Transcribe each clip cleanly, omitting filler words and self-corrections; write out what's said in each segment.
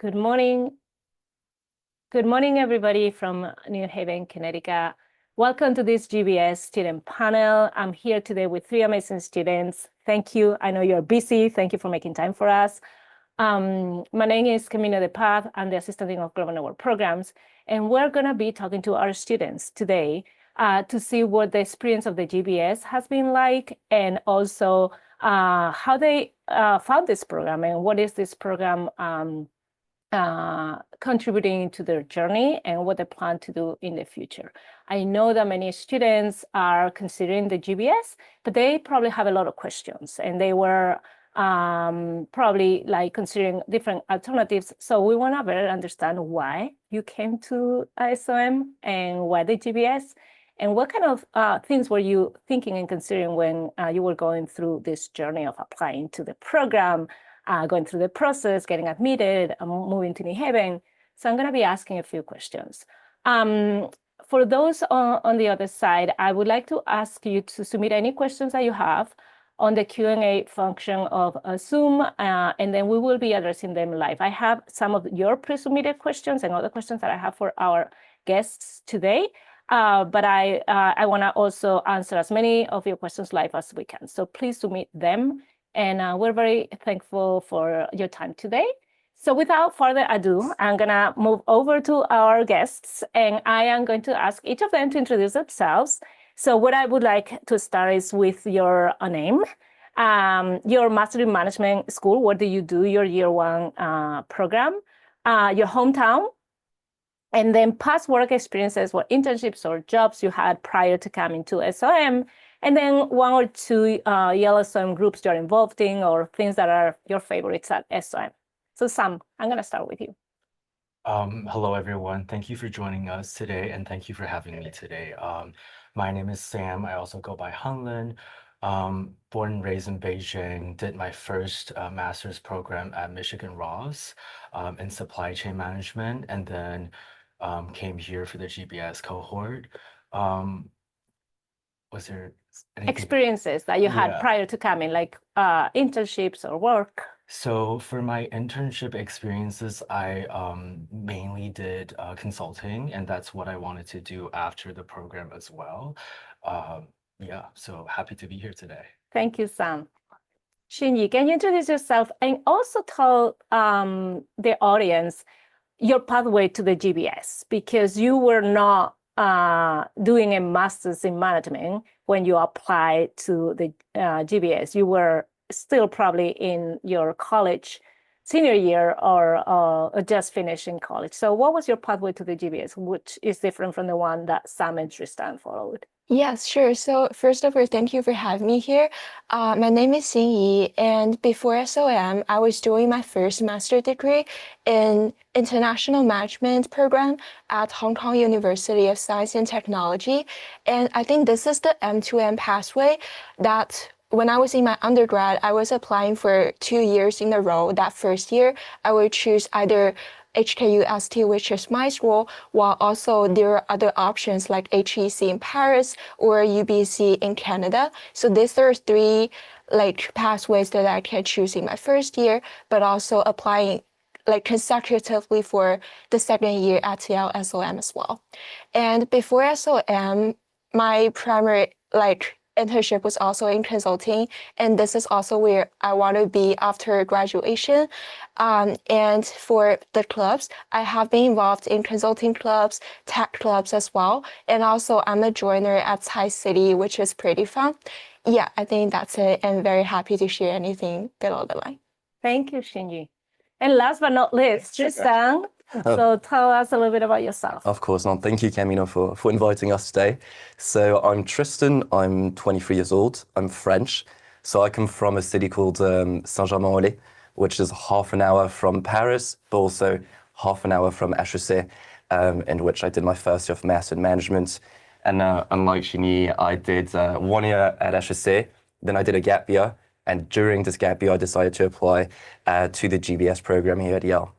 Good morning. Good morning, everybody from New Haven, Connecticut. Welcome to this GBS student panel. I'm here today with three amazing students. Thank you. I know you're busy. Thank you for making time for us. My name is Camino de Paz. I'm the Assistant Dean of Global Network Programs, and we're going to be talking to our students today to see what the experience of the GBS has been like, and also how they found this program and what is this program contributing to their journey and what they plan to do in the future. I know that many students are considering the GBS, but they probably have a lot of questions, and they were probably like considering different alternatives. So we want to better understand why you came to SOM and why the GBS, and what kind of things were you thinking and considering when you were going through this journey of applying to the program, going through the process, getting admitted, moving to New Haven. So I'm going to be asking a few questions. For those on the other side, I would like to ask you to submit any questions that you have on the Q&A function of Zoom, and then we will be addressing them live. I have some of your pre-submitted questions and other questions that I have for our guests today, but I want to also answer as many of your questions live as we can. So please submit them, and we're very thankful for your time today. So without further ado, I'm going to move over to our guests, and I am going to ask each of them to introduce themselves. So what I would like to start is with your name, your Master in Management school, what do you do, your year one program, your hometown, and then past work experiences, what internships or jobs you had prior to coming to SOM, and then one or two Yale SOM groups you're involved in or things that are your favorites at SOM. So Sam, I'm going to start with you. Hello, everyone. Thank you for joining us today, and thank you for having me today. My name is Sam. I also go by Hanlin. Born and raised in Beijing, did my first master's program at Michigan Ross in supply chain management, and then came here for the GBS cohort. Was there anything? Experiences that you had prior to coming, like internships or work? So for my internship experiences, I mainly did consulting, and that's what I wanted to do after the program as well. Yeah, so happy to be here today. Thank you, Sam. Shinji, can you introduce yourself and also tell the audience your pathway to the GBS, because you were not doing a master's in management when you applied to the GBS. You were still probably in your college senior year or just finishing college. So what was your pathway to the GBS, which is different from the one that Sam and Tristan followed? Yes, sure. So first of all, thank you for having me here. My name is Xinyi, and before SOM, I was doing my first master's degree in International Management program at Hong Kong University of Science and Technology. And I think this is the M2M pathway that when I was in my undergrad, I was applying for 2 years in a row. That first year, I would choose either HKUST, which is my school, while also there are other options like HEC in Paris or UBC in Canada. So these are three like pathways that I can choose in my first year, but also applying like consecutively for the second year at Yale SOM as well. And before SOM, my primary internship was also in consulting, and this is also where I want to be after graduation. And for the clubs, I have been involved in consulting clubs, tech clubs as well, and also I'm a joiner at Thai City, which is pretty fun. Yeah, I think that's it, and very happy to share anything below the line. Thank you, Shinji. And last but not least, Tristan. So tell us a little bit about yourself. Of course, and thank you, Camino, for inviting us today. So I'm Tristan, I'm 23 years old, I'm French. So I come from a city called Saint-Germain-en-Laye, which is half an hour from Paris, but also half an hour from HEC, in which I did my first year of Master in Management. And unlike Shini, I did 1 year at HEC, then I did a gap year, and during this gap year, I decided to apply to the GBS program here at Yale.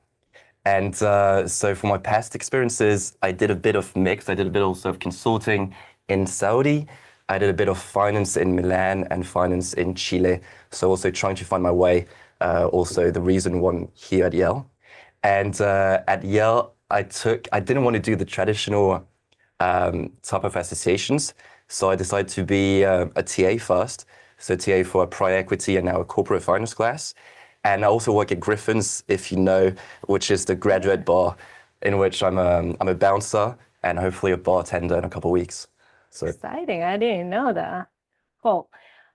And so for my past experiences, I did a bit of mix. I did a bit also of consulting in Saudi. I did a bit of finance in Milan and finance in Chile. So also trying to find my way, also the reason one here at Yale. And at Yale, I didn't want to do the traditional type of associations, so I decided to be a TA first. So TA for a private equity and now a corporate finance class. And I also work at Griffin's, if you know, which is the graduate bar, in which I'm a bouncer and hopefully a bartender in a couple of weeks. So Exciting. I didn't know that. Cool.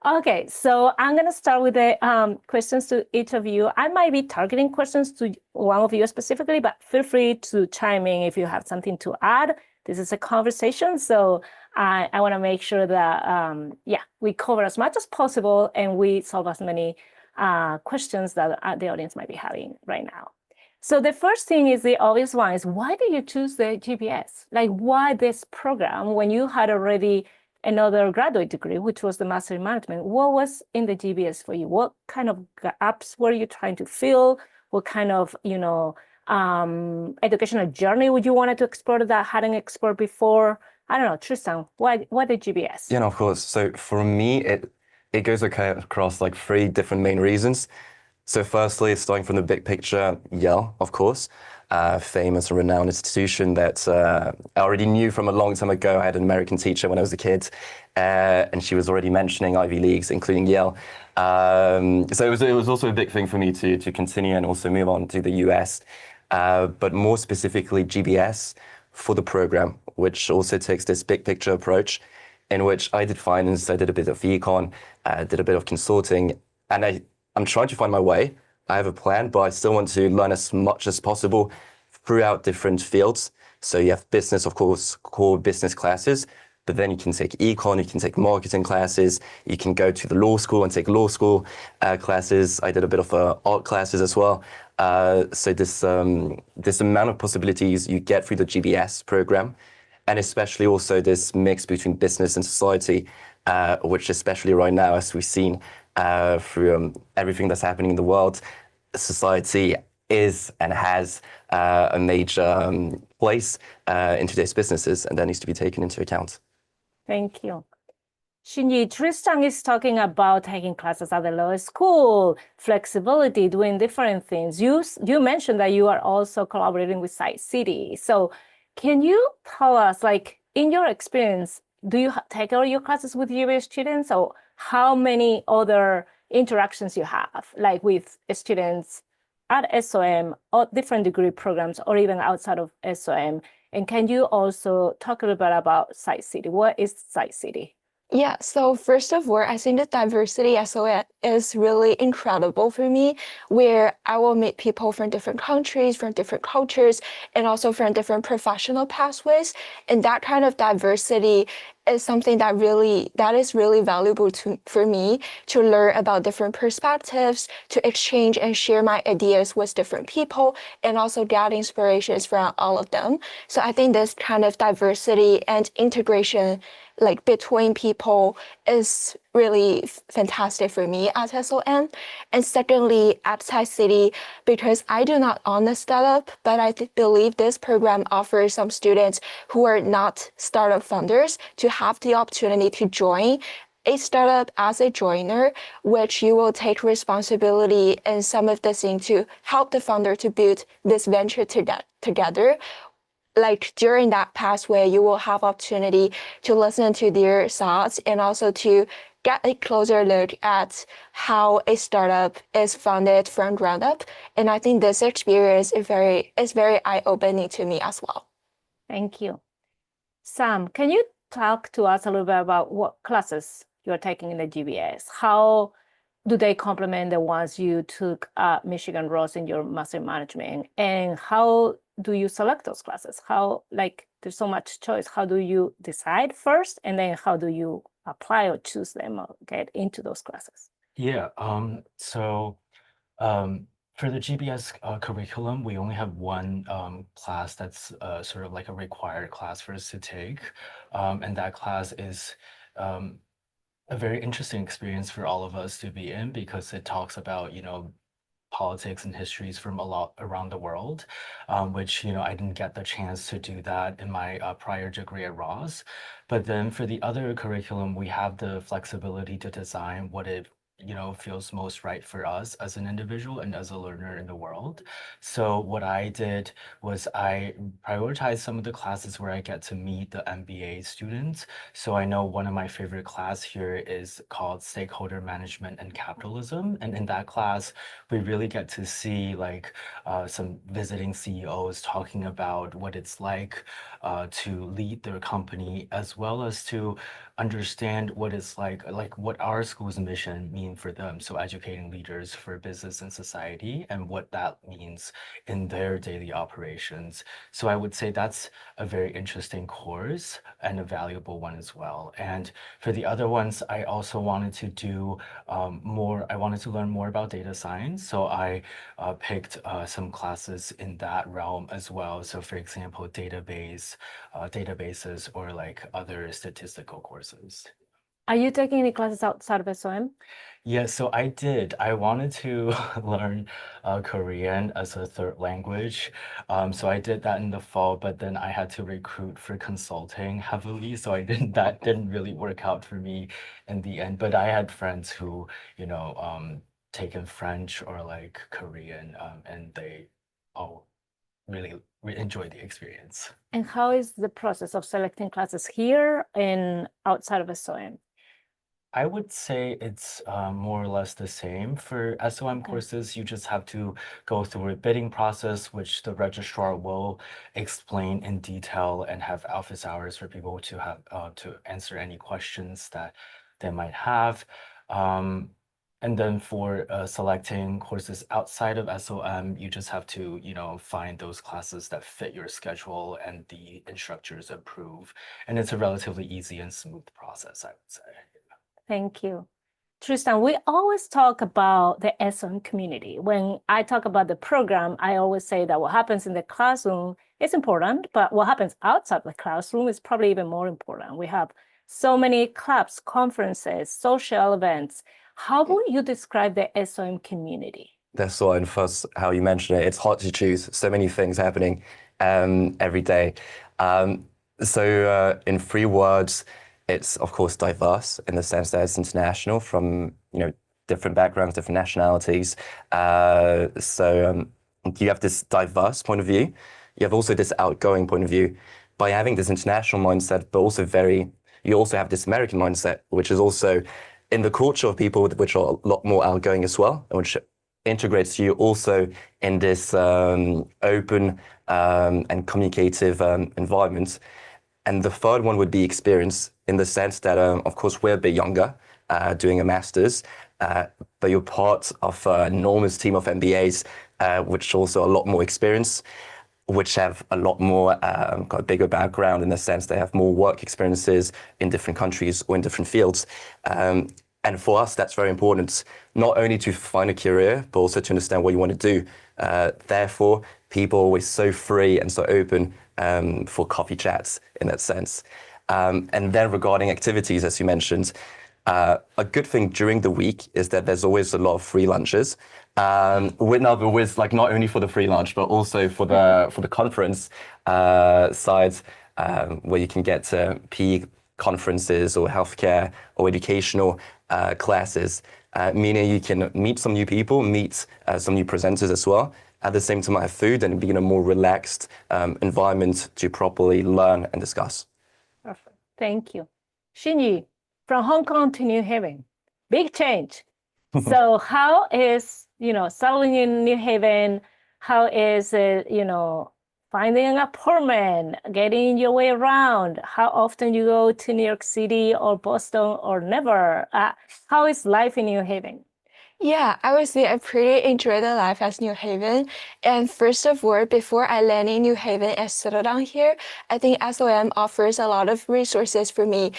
Okay, so I'm going to start with the questions to each of you. I might be targeting questions to one of you specifically, but feel free to chime in if you have something to add. This is a conversation, so I want to make sure that, yeah, we cover as much as possible and we solve as many questions that the audience might be having right now. So the first thing is the obvious one is, why did you choose the GBS? Like, why this program when you had already another graduate degree, which was the Master in Management? What was in the GBS for you? What kind of gaps were you trying to fill? What kind of, educational journey would you wanted to explore that hadn't explored before? I don't know, Tristan, why the GBS? yeah, no, of course. So for me, it goes across like three different main reasons. So firstly, starting from the big picture, Yale, of course, famous and renowned institution that I already knew from a long time ago. I had an American teacher when I was a kid, and she was already mentioning Ivy Leagues, including Yale. So it was also a big thing for me to continue and also move on to the US, but more specifically GBS for the program, which also takes this big picture approach, in which I did finance, I did a bit of econ, did a bit of consulting, and I'm trying to find my way. I have a plan, but I still want to learn as much as possible throughout different fields. So you have business, of course, core business classes, but then you can take econ, you can take marketing classes, you can go to the law school and take law school classes. I did a bit of art classes as well. So this amount of possibilities you get through the GBS program, and especially also this mix between business and society, which especially right now, as we've seen through everything that's happening in the world, society is and has a major place in today's businesses, and that needs to be taken into account. Thank you. Shinji, Tristan is talking about taking classes at the law school, flexibility, doing different things. You mentioned that you are also collaborating with Site City. So can you tell us, like, in your experience, do you take all your classes with GBS students, or how many other interactions you have, like with students at SOM or different degree programs, or even outside of SOM? And can you also talk a little bit about Site City? What is Site City? Yeah, so first of all, I think the diversity SOM is really incredible for me, where I will meet people from different countries, from different cultures, and also from different professional pathways. And that kind of diversity is something that is really valuable for me to learn about different perspectives, to exchange and share my ideas with different people, and also get inspirations from all of them. So I think this kind of diversity and integration, like between people, is really fantastic for me at SOM. And secondly, at Sci City, because I do not own a startup, but I believe this program offers some students who are not startup founders to have the opportunity to join a startup as a joiner, which you will take responsibility in some of the things to help the founder to build this venture together. Like during that pathway, you will have opportunity to listen to their thoughts and also to get a closer look at how a startup is founded from ground up. And I think this experience is very eye-opening to me as well. Thank you. Sam, can you talk to us a little bit about what classes you're taking in the GBS? How do they complement the ones you took at Michigan Ross in your Master in Management? And how do you select those classes? How, like, there's so much choice. How do you decide first? And then how do you apply or choose them or get into those classes? Yeah, for the GBS curriculum, we only have one class that's sort of like a required class for us to take. And that class is a very interesting experience for all of us to be in, because it talks about, politics and histories from a lot around the world, which, I didn't get the chance to do that in my prior degree at Ross. But then for the other curriculum, we have the flexibility to design what it feels most right for us as an individual and as a learner in the world. So what I did was I prioritized some of the classes where I get to meet the MBA students. So I know one of my favorite class here is called Stakeholder Management and Capitalism. And in that class, we really get to see like some visiting CEOs talking about what it's like to lead their company, as well as to understand what it's like what our school's mission mean for them. So educating leaders for business and society and what that means in their daily operations. So I would say that's a very interesting course and a valuable one as well. And for the other ones, I also wanted to do I wanted to learn more about data science. So I picked some classes in that realm as well. So for example, databases or like other statistical courses. Are you taking any classes outside of SOM? Yeah, so I did. I wanted to learn Korean as a third language. So I did that in the fall, but then I had to recruit for consulting heavily. So that didn't really work out for me in the end. But I had friends who, taken French or like Korean, and they all really enjoyed the experience. And how is the process of selecting classes here and outside of SOM? I would say it's more or less the same. For SOM Okay. courses, you just have to go through a bidding process, which the registrar will explain in detail and have office hours for people to have to answer any questions that they might have. And then for selecting courses outside of SOM, you just have to, find those classes that fit your schedule and the instructors approve. And it's a relatively easy and smooth process, I would say. Thank you. Tristan, we always talk about the SOM community. When I talk about the program, I always say that what happens in the classroom is important, but what happens outside the classroom is probably even more important. We have so many clubs, conferences, social events. How would you describe the SOM community? That's why, and first, how you mentioned it, it's hard to choose. So many things happening every day. In 3 words, it's of course diverse in the sense that it's international from different backgrounds, different nationalities. You have this diverse point of view. You have also this outgoing point of view. By having this international mindset, but also you also have this American mindset, which is also in the culture of people which are a lot more outgoing as well, and which integrates you also in this open and communicative environment. And the third one would be experience, in the sense that, of course, we're a bit younger, doing a master's, but you're part of an enormous team of MBAs, which also a lot more experience, which have a lot more, got a bigger background in the sense they have more work experiences in different countries or in different fields. And for us, that's very important, not only to find a career, but also to understand what you want to do. Therefore, people are always so free and so open for coffee chats in that sense. And then regarding activities, as you mentioned, a good thing during the week is that there's always a lot of free lunches. With like not only for the free lunch, but also for the conference sides, where you can get to PE conferences or healthcare or educational classes, meaning you can meet some new people, meet some new presenters as well. At the same time, have food and be in a more relaxed environment to properly learn and discuss. Perfect. Thank you. Xinyi, from Hong Kong to New Haven, big change. So how is, settling in New Haven? How is it, finding an apartment, getting your way around? How often you go to New York City or Boston or never? How is life in New Haven? Yeah, I would say I pretty enjoy the life as New Haven. And first of all, before I land in New Haven and settle down here, I think SOM offers a lot of resources for me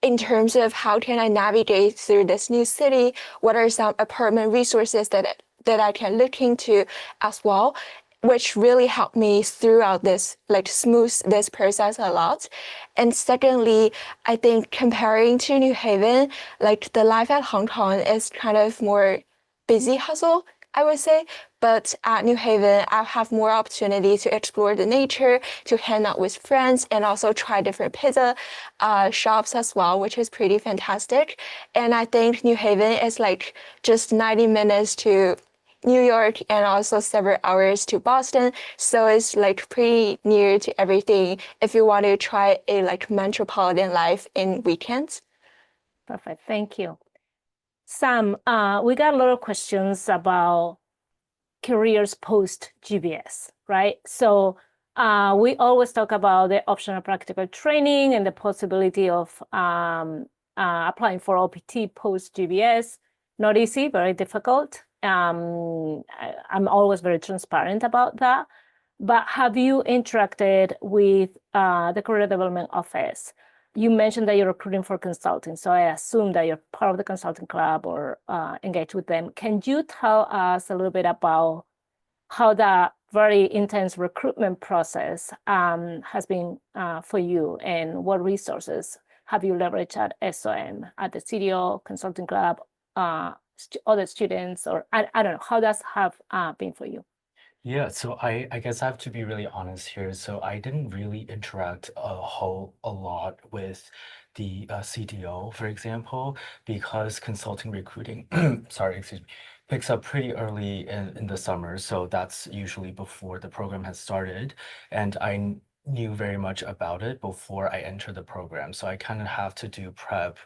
in terms of how can I navigate through this new city, what are some apartment resources that I can look into as well, which really helped me throughout this, smooth this process a lot. And secondly, I think comparing to New Haven, the life at Hong Kong is kind of more busy hustle, I would say. But at New Haven, I have more opportunity to explore the nature, to hang out with friends, and also try different pizza shops as well, which is pretty fantastic. And I think New Haven is like just 90 minutes to New York and also several hours to Boston. So it's like pretty near to everything if you want to try a like metropolitan life in weekends. Perfect. Thank you. Sam, we got a lot of questions about careers post GBS, right? So we always talk about the optional practical training and the possibility of applying for OPT post GBS. Not easy, very difficult. I'm always very transparent about that. But have you interacted with the career development office? You mentioned that you're recruiting for consulting, so I assume that you're part of the consulting club or engaged with them. Can you tell us a little bit about how that very intense recruitment process has been for you, and what resources have you leveraged at SOM, at the CDO, consulting club, other students, or I don't know, how does have been for you? Yeah, so I guess I have to be really honest here. So I didn't really interact a lot with the CDO, for example, because consulting recruiting, sorry, excuse me, picks up pretty early in the summer. So that's usually before the program has started. And knew very much about it before I entered the program. So I kind of have to do prep,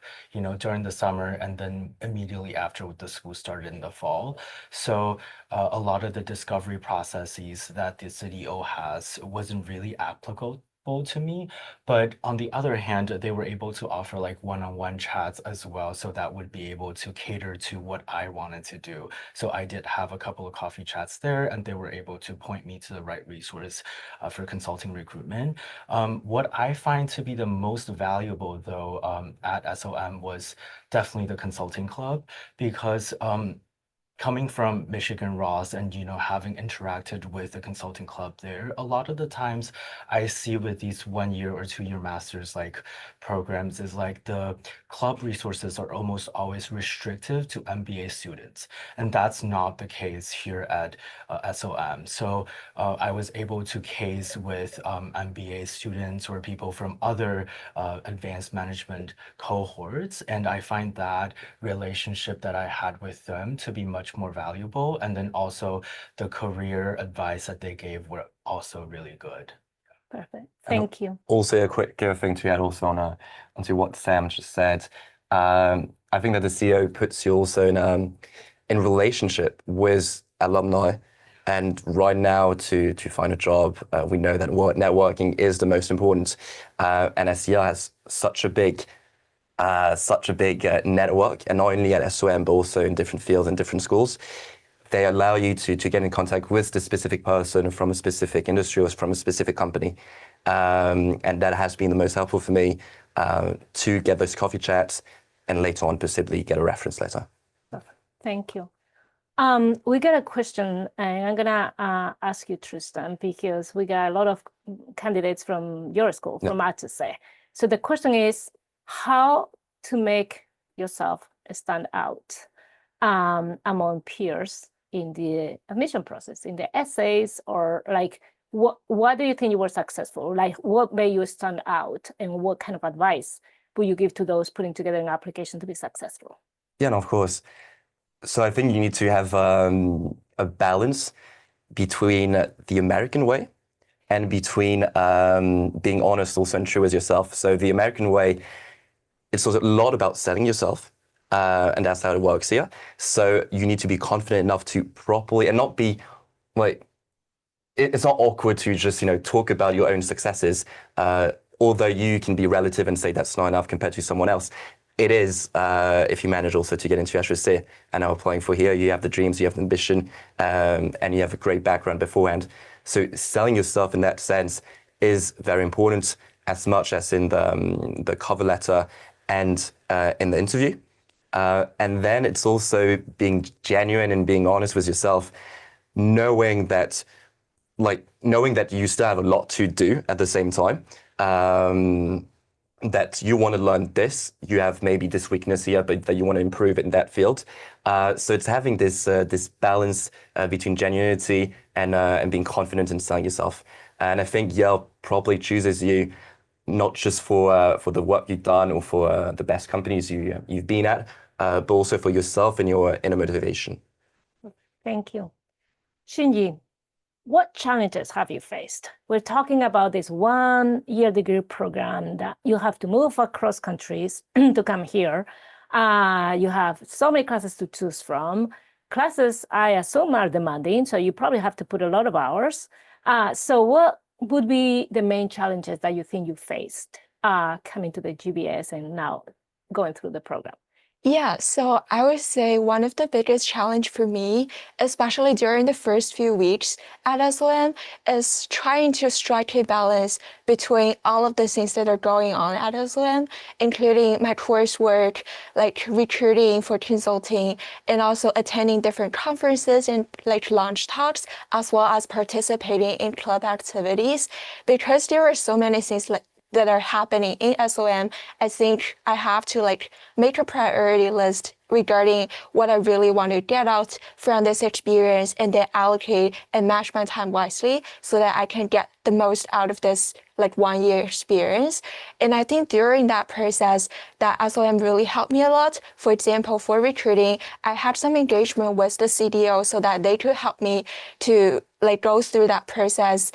during the summer and then immediately after the school started in the fall. So a lot of the discovery processes that the CDO has wasn't really applicable to me. But on the other hand, they were able to offer like one-on-one chats as well. So that would be able to cater to what I wanted to do. So I did have a couple of coffee chats there, and they were able to point me to the right resource for consulting recruitment. What I find to be the most valuable though at SOM was definitely the consulting club, because coming from Michigan Ross and having interacted with the consulting club there, a lot of the times I see with these 1 year or 2 year masters like programs is like the club resources are almost always restrictive to MBA students, and that's not the case here at SOM. So I was able to case with MBA students or people from other advanced management cohorts, and I find that relationship that I had with them to be much more valuable. And then also the career advice that they gave were also really good. Perfect. Thank you. Also, a quick thing to add also onto what Sam just said. I think that the CEO puts you also in relationship with alumni. And right now, to find a job, we know that networking is the most important. And SEI has such a big network, and not only at SOM, but also in different fields and different schools. They allow you to get in contact with the specific person from a specific industry or from a specific company. And that has been the most helpful for me to get those coffee chats and later on possibly get a reference letter. Thank you. We got a question, and I'm gonna ask you, Tristan, because we got a lot of candidates from your school, from Atse. So the question is, how to make yourself stand out among peers in the admission process, in the essays, or like what do you think you were successful? Like what made you stand out, and what kind of advice would you give to those putting together an application to be successful? Yeah, no, of course. So I think you need to have a balance between the American way and between being honest also and true with yourself. So the American way, it's also a lot about selling yourself, and that's how it works here. So you need to be confident enough to properly, and not be like, it's not awkward to just talk about your own successes, although you can be relative and say that's not enough compared to someone else. It is, if you manage also to get into HSC and now applying for here, you have the dreams, you have the ambition, and you have a great background beforehand. So selling yourself in that sense is very important, as much as in the cover letter and in the interview. And then it's also being genuine and being honest with yourself, knowing that you still have a lot to do at the same time. that you want to learn this, you have maybe this weakness here, but that you want to improve it in that field. So it's having this balance between genuinity and being confident in selling yourself. And I think Yale probably chooses you not just for the work you've done or for the best companies you've been at, but also for yourself and your inner motivation. Thank you. Shinji, what challenges have you faced? We're talking about this 1-year degree program that you have to move across countries to come here. You have so many classes to choose from. Classes, I assume, are demanding, so you probably have to put a lot of hours. So what would be the main challenges that you think you faced coming to the GBS and now going through the program? Yeah, so I would say one of the biggest challenge for me, especially during the first few weeks at SOM, is trying to strike a balance between all of the things that are going on at SOM, including my coursework, like recruiting for consulting, and also attending different conferences and like launch talks, as well as participating in club activities, because there are so many things that are happening in SOM. I think I have to like make a priority list regarding what I really want to get out from this experience and then allocate and match my time wisely so that I can get the most out of this like 1-year experience. And I think during that process, that SOM really helped me a lot. For example, for recruiting, I had some engagement with the CDO so that they could help me to like go through that process,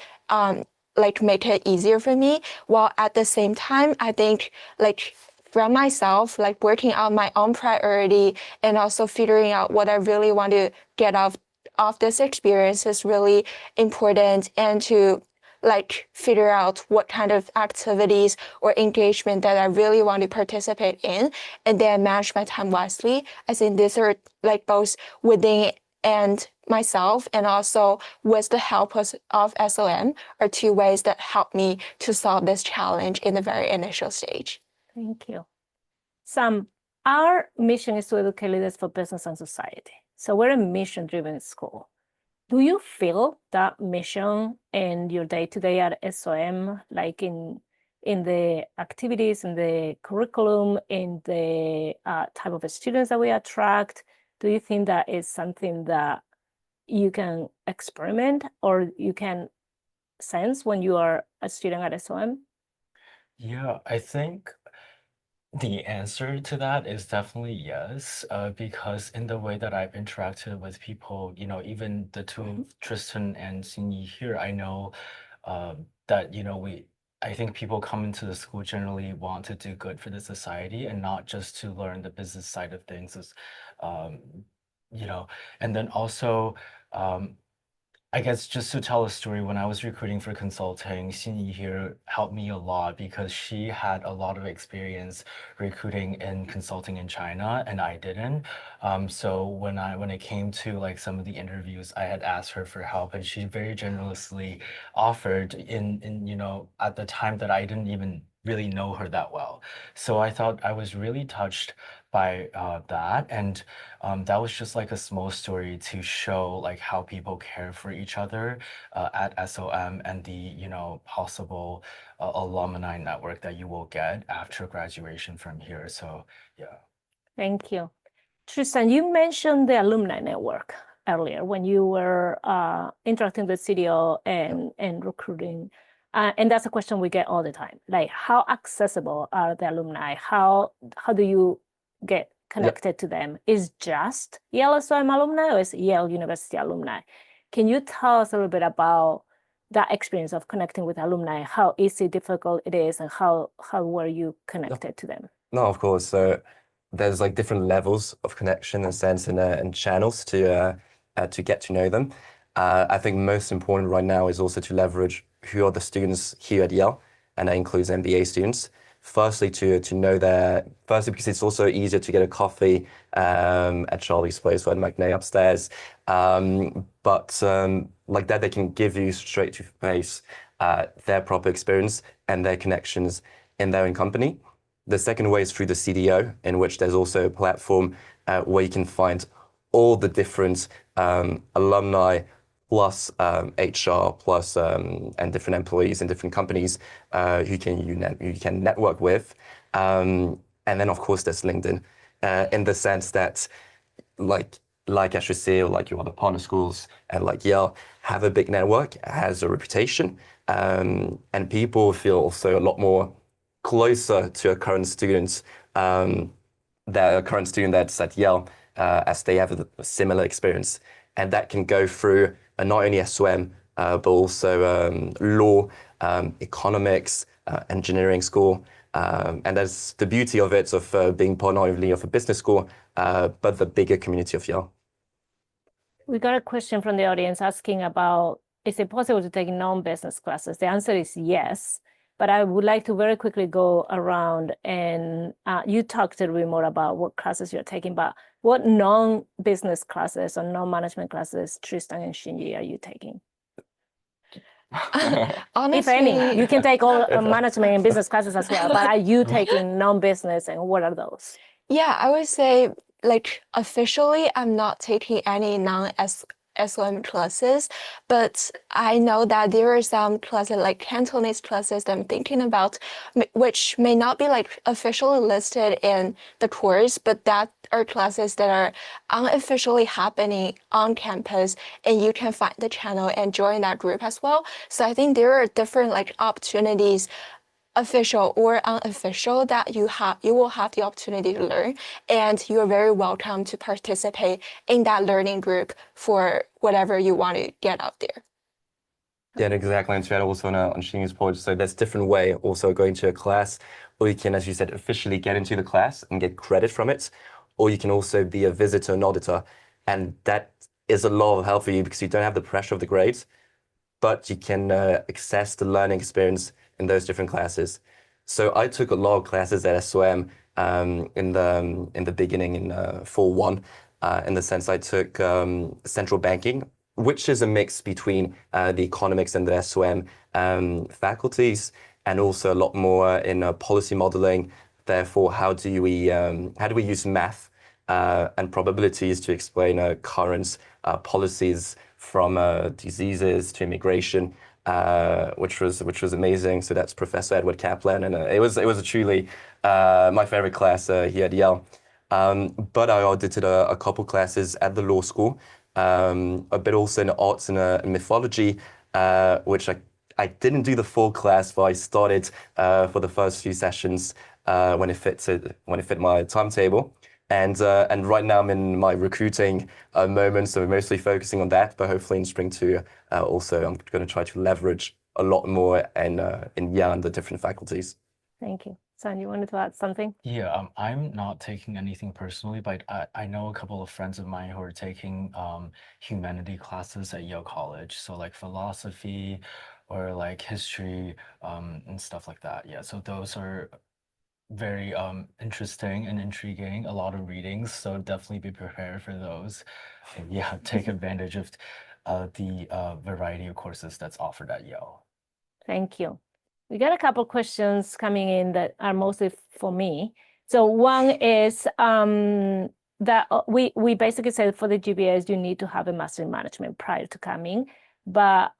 like make it easier for me, while at the same time, I think like from myself, like working out my own priority and also figuring out what I really want to get out of this experience is really important, and to like figure out what kind of activities or engagement that I really want to participate in and then manage my time wisely. I think these are like both within and myself and also with the help of SOM are 2 ways that help me to solve this challenge in the very initial stage. Thank you. Sam, our mission is to educate leaders for business and society. So we're a mission-driven school. Do you feel that mission in your day-to-day at SOM, like in the activities, in the curriculum, in the type of students that we attract? Do you think that is something that you can experiment or you can sense when you are a student at SOM? Yeah, I think the answer to that is definitely yes, because in the way that I've interacted with people, even the two of Tristan and Xinyi here, I know that, I think people come into the school generally want to do good for the society and not just to learn the business side of things, um, and then also, I guess just to tell a story, when I was recruiting for consulting, Xinyi here helped me a lot because she had a lot of experience recruiting in consulting in China, and I didn't. So when it came to like some of the interviews, I had asked her for help, and she very generously offered in at the time that I didn't even really know her that well. So I thought I was really touched by that, and that was just like a small story to show like how people care for each other at SOM and the possible alumni network that you will get after graduation from here. So yeah. Thank you. Tristan, you mentioned the alumni network earlier when you were interacting with CDO and recruiting. And that's a question we get all the time. Like, how accessible are the alumni? How do you get connected to them? Is just Yale SOM alumni or is Yale University alumni? Can you tell us a little bit about that experience of connecting with alumni, how easy, difficult it is, and how were you connected to them? No, of course. So there's like different levels of connection and sense and channels to get to know them. I think most important right now is also to leverage who are the students here at Yale, and that includes MBA students. Firstly, to know firstly because it's also easier to get a coffee at Charlie's place or at McNay upstairs. But like that, they can give you straight to face their proper experience and their connections in their own company. The second way is through the CDO, in which there's also a platform where you can find all the different alumni plus HR, plus and different employees in different companies who you can network with. And then, of course, there's LinkedIn in the sense that like HEC or like your other partner schools and like Yale have a big network, has a reputation, and people feel also a lot more closer to a current student that's at Yale as they have a similar experience. And that can go through not only SOM, but also law, economics, engineering school. And that's the beauty of it, of being part not only of a business school, but the bigger community of Yale. We got a question from the audience asking about, is it possible to take non-business classes? The answer is yes, but I would like to very quickly go around and you talked a little bit more about what classes you're taking, but what non-business classes or non-management classes, Tristan and Shinji, are you taking? Honestly, if any, you can take all management and business classes as well, but are you taking non-business and what are those? yeah, I would say like officially, I'm not taking any non-SOM classes, but I know that there are some classes like Cantonese classes that I'm thinking about, which may not be like officially listed in the course, but that are classes that are unofficially happening on campus, and you can find the channel and join that group as well. So I think there are different like opportunities, official or unofficial, that you will have the opportunity to learn, and you're very welcome to participate in that learning group for whatever you want to get out there. Yeah, exactly. And to add also on Shingy's point, so there's different way also going to a class, or you can, as you said, officially get into the class and get credit from it, or you can also be a visitor and auditor, and that is a lot of help for you because you don't have the pressure of the grades, but you can access the learning experience in those different classes. So I took a lot of classes at SOM in the beginning in 4-1, in the sense I took central banking, which is a mix between the economics and the SOM faculties, and also a lot more in policy modeling. Therefore, how do we use math and probabilities to explain current policies from diseases to immigration, which was amazing. So that's Professor Edward Kaplan, and it was a truly my favorite class here at Yale. But I audited a couple classes at the law school, a bit also in arts and mythology, which I didn't do the full class, but I started for the first few sessions when it fit my timetable. And right now I'm in my recruiting moment, so we're mostly focusing on that. But hopefully in spring too, also I'm going to try to leverage a lot more in Yale and the different faculties. Thank you. San, you wanted to add something? Yeah, I'm not taking anything personally, but I know a couple of friends of mine who are taking humanity classes at Yale College. So like philosophy or like history and stuff like that. Yeah, so those are very interesting and intriguing, a lot of readings, so definitely be prepared for those. And yeah, take advantage of the variety of courses that's offered at Yale. Thank you. We got a couple questions coming in that are mostly for me. So one is that we basically said for the GBS, you need to have a master in management prior to coming, but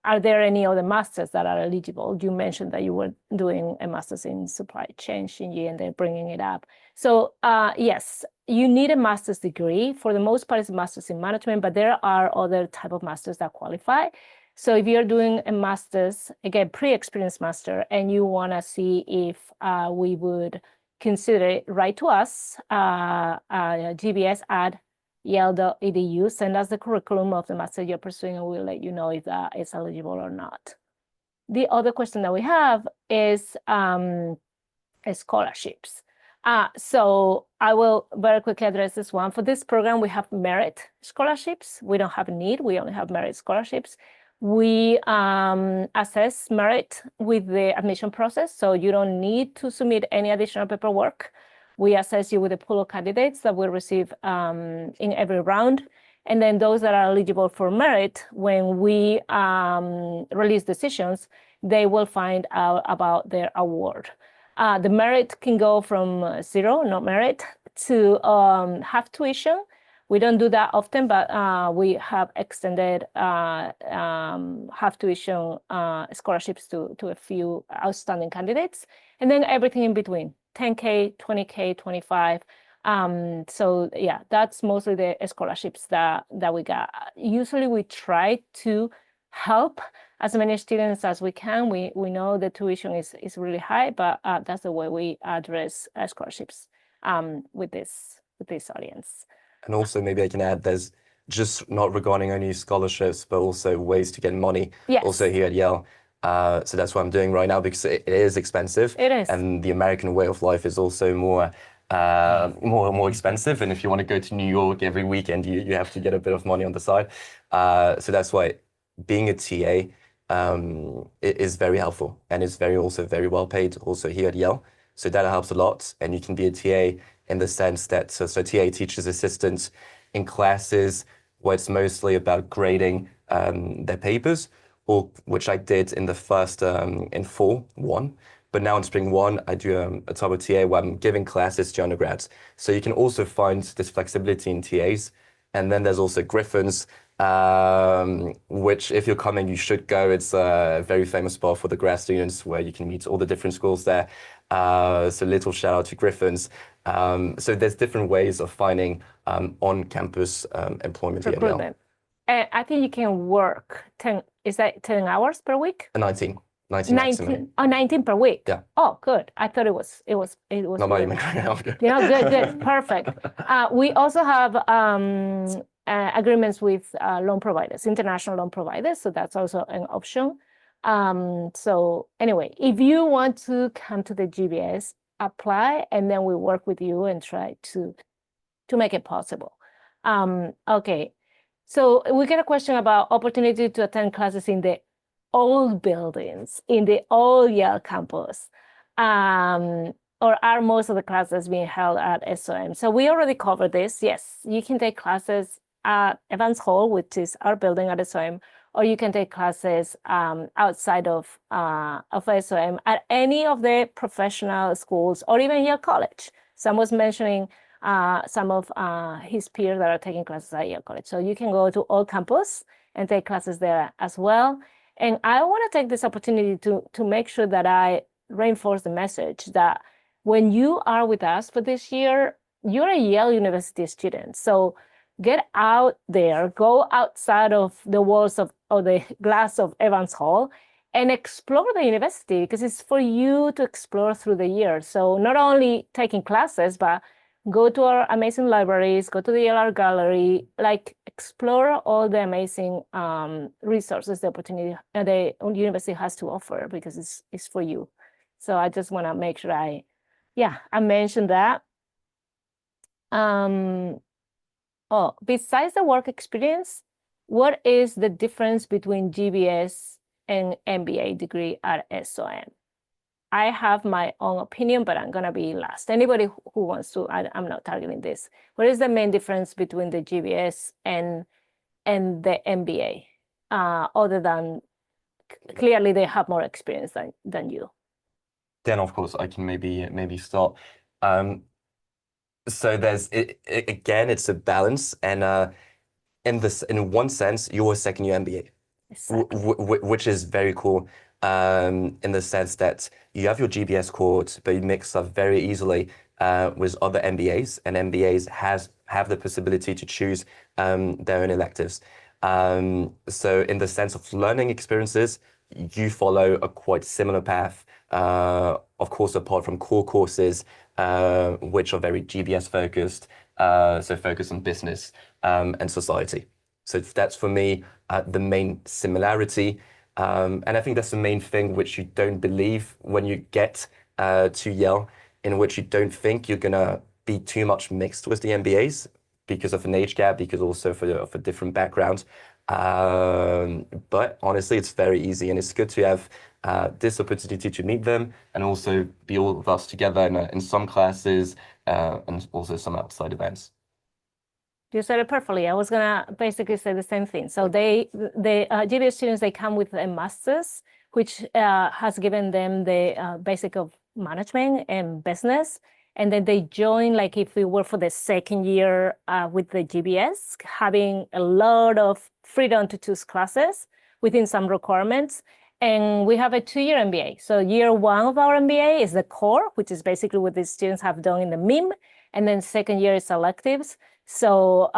are there any other masters that are eligible? You mentioned that you were doing a master's in supply chain, Shinji, and they're bringing it up. So yes, you need a master's degree. For the most part, it's a master's in management, but there are other type of masters that qualify. So if you're doing a master's, again, pre-experienced master, and you want to see if we would consider it, write to us, GBS at yale.edu, send us the curriculum of the master you're pursuing, and we'll let you know if that is eligible or not. The other question that we have is scholarships. So I will very quickly address this one. For this program, we have merit scholarships. We don't have need, we only have merit scholarships. We assess merit with the admission process, so you don't need to submit any additional paperwork. We assess you with a pool of candidates that we receive in every round. And then those that are eligible for merit, when we release decisions, they will find out about their award. The merit can go from 0, no merit, to half tuition, We don't do that often, but we have extended half tuition scholarships to a few outstanding candidates, and then everything in between, 10K, 20K, 25. So yeah, that's mostly the scholarships that we got. Usually we try to help as many students as we can. We know the tuition is really high, but that's the way we address scholarships with this audience. And also maybe I can add, there's just not regarding only scholarships, but also ways to get money Yes. also here at Yale. So that's what I'm doing right now because it is expensive. It is. And the American way of life is also more expensive. And if you want to go to New York every weekend, you have to get a bit of money on the side. So that's why being a TA is very helpful, and it's also very well paid also here at Yale. So that helps a lot. And you can be a TA in the sense that, so TA, teacher's assistant, in classes where it's mostly about grading their papers, or which I did in the first, in fall one. But now in spring one, I do a type of TA where I'm giving classes to undergrads. So you can also find this flexibility in TAs. And then there's also Griffins, which if you're coming, you should go. It's a very famous spot for the grad students where you can meet all the different schools there. So little shout out to Griffins. So there's different ways of finding on-campus employment here now. And I think you can work 10 hours per week? 19 maximum. 19 per week. Yeah. Oh, good. I thought it was Not my image right now. good, perfect. We also have agreements with loan providers, international loan providers, so that's also an option. So anyway, if you want to come to the GBS, apply, and then we work with you and try to make it possible. Okay, so we get a question about opportunity to attend classes in the old buildings, in the old Yale campus, or are most of the classes being held at SOM? So we already covered this. Yes, you can take classes at Evans Hall, which is our building at SOM, or you can take classes outside of SOM at any of the professional schools or even Yale College. Sam was mentioning some of his peers that are taking classes at Yale College. So you can go to all campus and take classes there as well. And I want to take this opportunity to make sure that I reinforce the message that when you are with us for this year, you're a Yale University student. So get out there, go outside of the walls of the glass of Evans Hall and explore the university, because it's for you to explore through the year. So not only taking classes, but go to our amazing libraries, go to the Yale Art Gallery, like explore all the amazing resources the opportunity the university has to offer, because it's for you. So I just want to make sure I mentioned that. Besides the work experience, what is the difference between GBS and MBA degree at SOM? I have my own opinion, but I'm gonna be last. Anybody who wants to, I'm not targeting this. What is the main difference between the GBS and the MBA? Other than clearly they have more experience than you. Then of course I can maybe start. So there's again, it's a balance, and in one sense, you're a second year MBA, exactly. Which is very cool. In the sense that you have your GBS cohort, but you mix up very easily with other MBAs, and MBAs have the possibility to choose their own electives. So in the sense of learning experiences, you follow a quite similar path, of course, apart from core courses, which are very GBS focused, so focus on business and society. So that's for me the main similarity. And I think that's the main thing which you don't believe when you get to Yale, in which you don't think you're gonna be too much mixed with the MBAs because of an age gap, because also for different backgrounds. But honestly, it's very easy, and it's good to have this opportunity to meet them and also be all of us together in some classes and also some outside events. You said it perfectly. I was gonna basically say the same thing. So the GBS students, they come with a master's, which has given them the basic of management and business. And then they join, like if we were for the second year with the GBS, having a lot of freedom to choose classes within some requirements. And we have a 2-year MBA. So year 1 of our MBA is the core, which is basically what the students have done in the MIM. And then second year is electives. So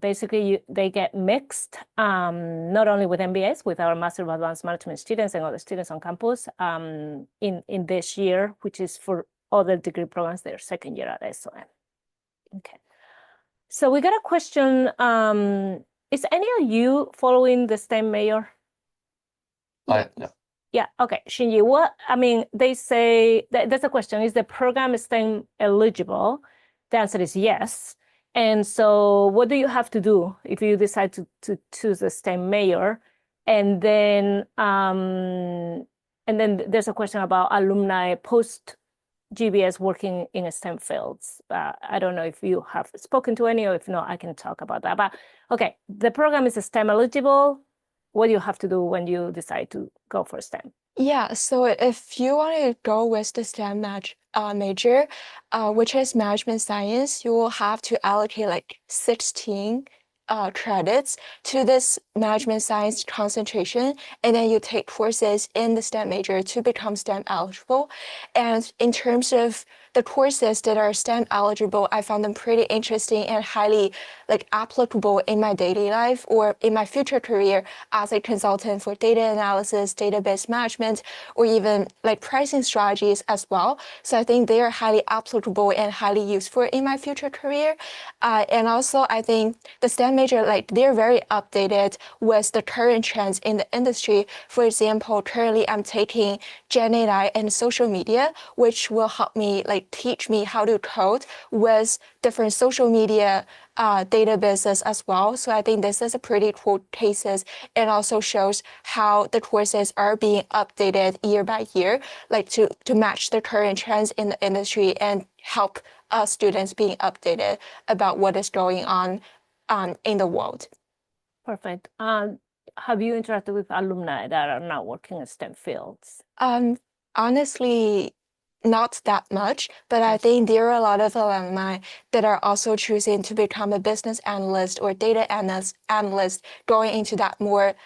basically they get mixed, not only with MBAs, with our Master of Advanced Management students and other students on campus in this year, which is for other degree programs, their second year at SOM. Okay. So we got a question. Is any of you following the STEM major? Yeah. Yeah, okay. Shinji, they say, that's a question, is the program STEM eligible? The answer is yes. And so what do you have to do if you decide to choose a STEM major? And then there's a question about alumni post GBS working in STEM fields. I don't know if you have spoken to any, or if not, I can talk about that. But okay, the program is STEM eligible. What do you have to do when you decide to go for STEM? Yeah, so if you want to go with the STEM major, which is management science, you will have to allocate like 16 credits to this management science concentration, and then you take courses in the STEM major to become STEM eligible. And in terms of the courses that are STEM eligible, I found them pretty interesting and highly applicable in my daily life or in my future career as a consultant for data analysis, database management, or even like pricing strategies as well. So I think they are highly applicable and highly useful in my future career. And also I think the STEM major, they're very updated with the current trends in the industry. For example, currently I'm taking Gen AI and social media, which will help me teach me how to code with different social media databases as well. So I think this is a pretty cool cases, and also shows how the courses are being updated year by year, to match the current trends in the industry and help students being updated about what is going on in the world. Perfect. Have you interacted with alumni that are now working in STEM fields? Honestly, not that much, but I think there are a lot of alumni that are also choosing to become a business analyst or data analyst, going into that more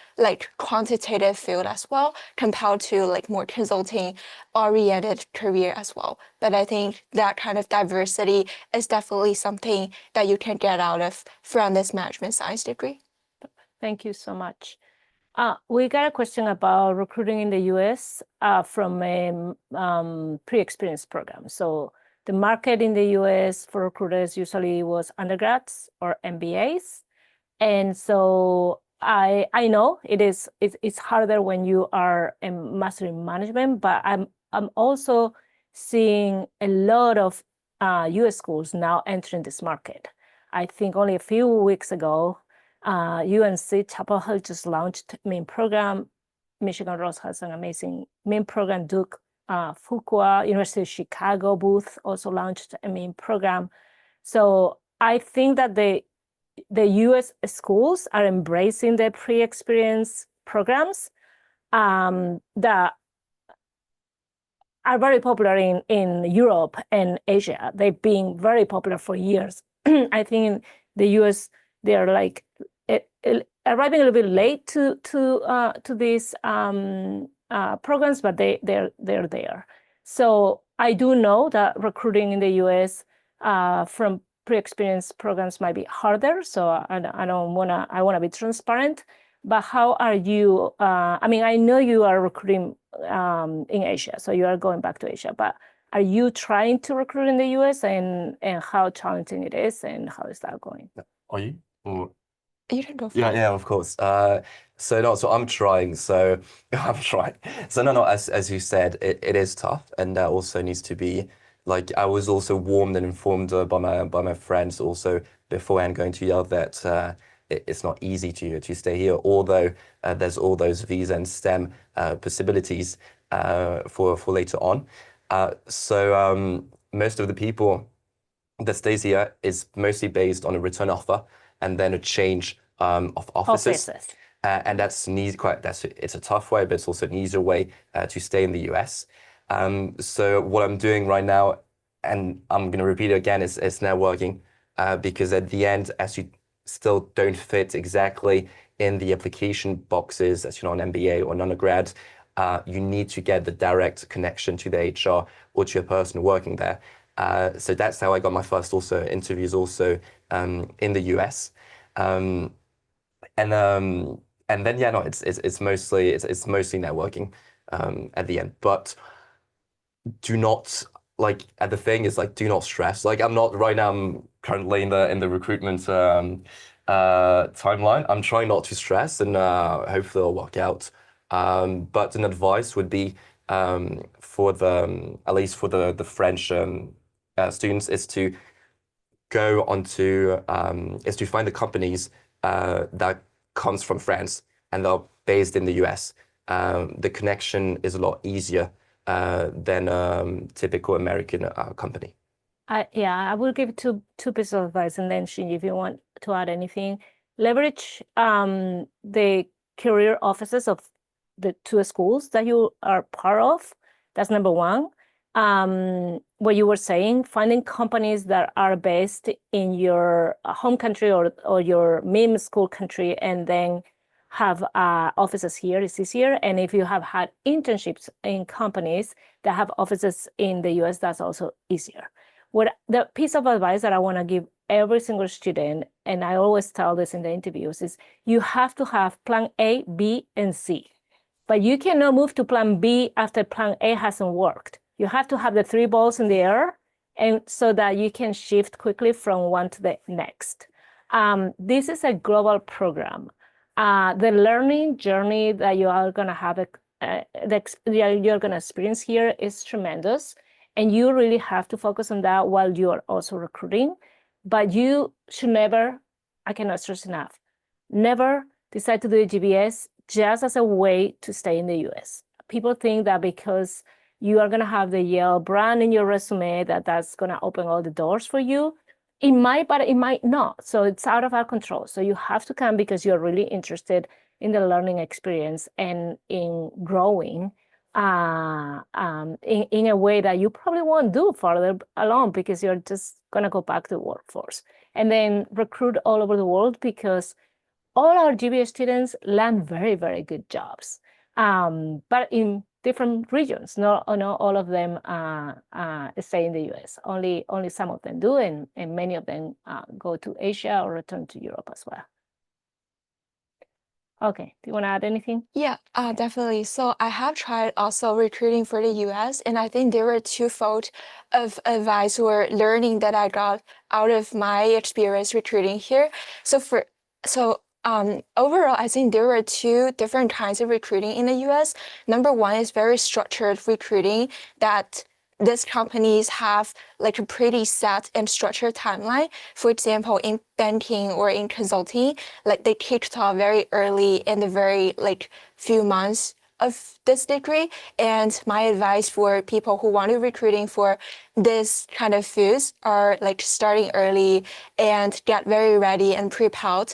quantitative field as well, compared to more consulting oriented career as well. But I think that kind of diversity is definitely something that you can get out of from this management science degree. Thank you so much. We got a question about recruiting in the US from a pre-experience program. So the market in the US for recruiters usually was undergrads or MBAs. And so I know it's harder when you are a master in management, but I'm also seeing a lot of US schools now entering this market. I think only a few weeks ago, UNC Chapel Hill just launched main program. Michigan Ross has an amazing main program. Duke, Fuqua, University of Chicago, Booth also launched a main program. So I think that the US schools are embracing the pre-experience programs that are very popular in Europe and Asia. They've been very popular for years. I think in the US, they're arriving a little bit late to these programs, but they're there. So I do know that recruiting in the US from pre-experience programs might be harder. So I wanna be transparent. But how are you? I know you are recruiting in Asia, so you are going back to Asia. But are you trying to recruit in the US, and how challenging it is, and how is that going? Are you? Or You can go for Yeah, of course. So I'm trying. So I'm trying. So no, as you said, it is tough, and that also needs to be I was also warned and informed by my friends also beforehand going to Yale that it's not easy to stay here, although there's all those visa and STEM possibilities for later on. So most of the people that stays here is mostly based on a return offer and then a change of offices. And it's a tough way, but it's also an easier way to stay in the US. So what I'm doing right now and I'm going to repeat it again, it's networking, because at the end, as you still don't fit exactly in the application boxes as an MBA or an undergrad, you need to get the direct connection to the HR or to a person working there. So that's how I got my first interviews in the US. Um, and then yeah, no, it's mostly networking at the end. But do not the thing is do not stress. I'm not right now. I'm currently in the recruitment timeline. I'm trying not to stress, and hopefully it'll work out. But an advice would be for at least for the French students is to go onto is to find the companies that comes from France and they're based in the US. The connection is a lot easier than typical American company. I will give two pieces of advice, and then Shinji, if you want to add anything, leverage the career offices of the two schools that you are part of. That's number one. What you were saying, finding companies that are based in your home country or your main school country, and then have offices here is easier. And if you have had internships in companies that have offices in the US, that's also easier. What the piece of advice that I want to give every single student, and I always tell this in the interviews, is you have to have plan A, B, and C. But you cannot move to plan B after plan A hasn't worked. You have to have the three balls in the air, and so that you can shift quickly from one to the next. This is a global program. The learning journey that you are going to have, you're going to experience here is tremendous. And you really have to focus on that while you are also recruiting. But you should never, I cannot stress enough, never decide to do a GBS just as a way to stay in the US. People think that because you are going to have the Yale brand in your resume, that's going to open all the doors for you. It might, but it might not. So it's out of our control. So you have to come because you're really interested in the learning experience and in growing in a way that you probably won't do further along, because you're just going to go back to the workforce. And then recruit all over the world, because all our GBS students land very, very good jobs, but in different regions. Not all of them stay in the US. Only some of them do, and many of them go to Asia or return to Europe as well. Okay, do you want to add anything? Yeah, definitely. So I have tried also recruiting for the US, and I think there were twofold of advice or learning that I got out of my experience recruiting here. Overall, I think there were two different kinds of recruiting in the US. Number one is very structured recruiting that these companies have a pretty set and structured timeline. For example, in banking or in consulting, they kicked off very early in the very few months of this degree. And my advice for people who want to recruiting for this kind of foods are starting early and get very ready and prepared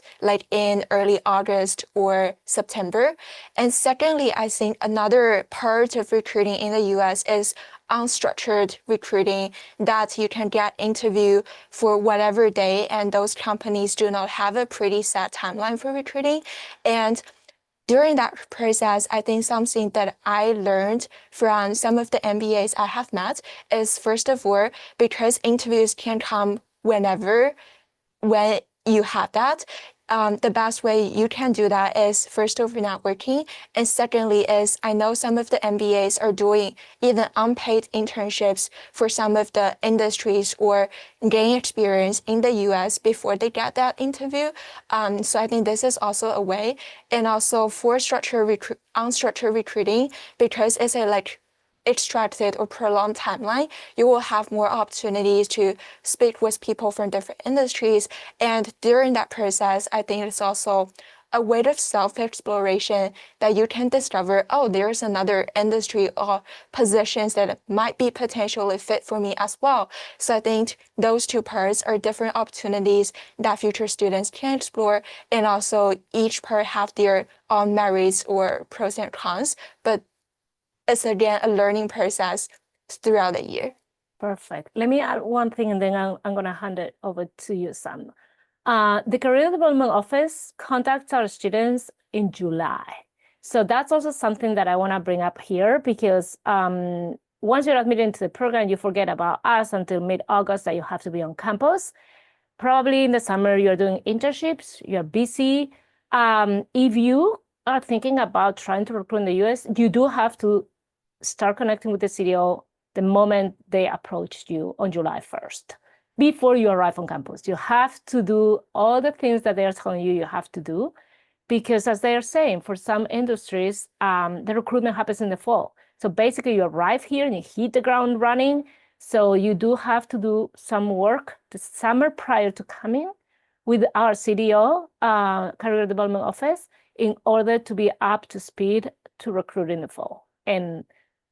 in early August or September. And secondly, I think another part of recruiting in the US is unstructured recruiting that you can get interview for whatever day, and those companies do not have a pretty set timeline for recruiting. And during that process, I think something that I learned from some of the MBAs I have met is, first of all, because interviews can come whenever, when you have that, the best way you can do that is first of all networking, and secondly is I know some of the MBAs are doing even unpaid internships for some of the industries or gain experience in the US before they get that interview. So I think this is also a way, and also for unstructured recruiting, because it's a extracted or prolonged timeline, you will have more opportunities to speak with people from different industries. And during that process, I think it's also a way of self-exploration that you can discover, oh, there's another industry or positions that might be potentially fit for me as well. So I think those two parts are different opportunities that future students can explore, and also each part have their own merits or pros and cons. But it's again a learning process throughout the year. Perfect. Let me add one thing, and then I'm going to hand it over to you, Sam. The Career Development Office contacts our students in July. So that's also something that I want to bring up here, because once you're admitted into the program, you forget about us until mid-August that you have to be on campus. Probably in the summer, you're doing internships, you're busy. If you are thinking about trying to recruit in the US, you do have to start connecting with the CDO the moment they approached you on July 1st, before you arrive on campus. You have to do all the things that they're telling you have to do, because as they are saying, for some industries, the recruitment happens in the fall. So basically you arrive here and you hit the ground running. So you do have to do some work the summer prior to coming with our CDO, Career Development Office, in order to be up to speed to recruit in the fall. And